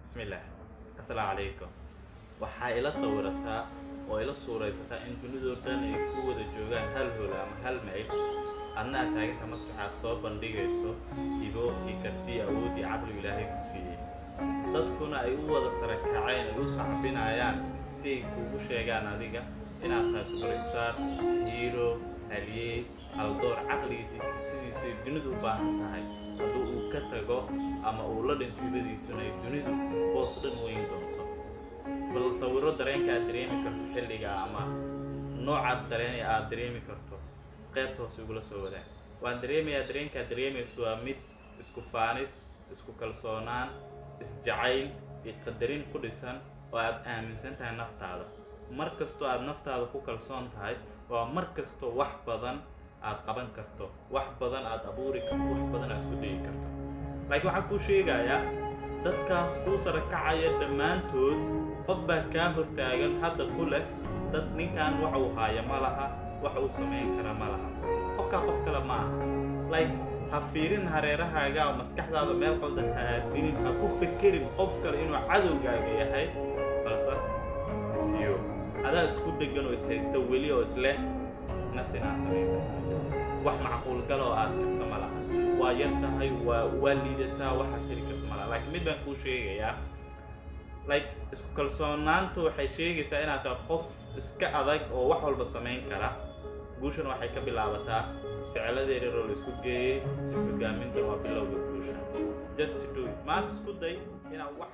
Bismillah. Assalaamu calaykum. Waxaa ila sawirataa oo ila suuraysataa in dunidu dhan ay ku wada joogaan hal hool ama hal meel. Adna aad taaganta maskaxaad soo bandhigayso hibo iyo karti awood iyo caqli Ilaahay ku siiyey. Dadkuna ay u wada sare kaceen ay u sacbinayaan si ay kuugu sheegaan adiga inaad tahay superstar, hero, haliyey, haldoor caqligiisa iyo kartidiisa ay dunidu u baahan tahay. Hadduu uu ka tago ama uu la dhinto hibadiisuna ay dunidu hoos dhan weyn doonto. bal sawiro dareenka aad dareemi karto xilliga ama noocaad dareen aad dareemi karto qaybta hoose ugula soo wadaag. waan dareemayaa dareenka aad dareemayso waa mid isku faanis, isku kalsoonaan, isjacayl iyo qadarin ku dhisan oo aad aaminsan tahay naftaada. mar kastoo aad naftaada ku kalsoon tahay waa mar kastoo wax badan aad qaban karto, wax badan aad abuuri karto, wax badan aad isku dayi karto. laakiin waxaan kuu sheegayaa dadkaas kuu sare kacaya dhammaantood qof baa kaa hortaagan hadda ku leh dad ninkan waxa uu haaya ma laha, waxa uu samayn kara ma laha. qofkaa qof kale ma aha. ha fiirin hareerahaaga oo maskaxdaada meel qaldan ha aadinin, ha ku fekerin qof kale inuu cadowgaaga yahay, balse isiyo adaa isku dheggan oo ishaysta weli oo isleh nothing aan samayn kartaa. wax macquul gal oo aad karta ma laha. waa yar tahay, waa liidataa, waxaad heli karta ma laha. laakiin mid baan kuu sheegayaa, isku kalsoonaantu waxay sheegaysaa inaad tahay qof iska adag oo wax walba samayn kara. guushana waxay ka bilaabataa ficladeeda oo la isku geeyey, isu gaaminta waa bilowga guusha. just do it. maanta isku day inaad wax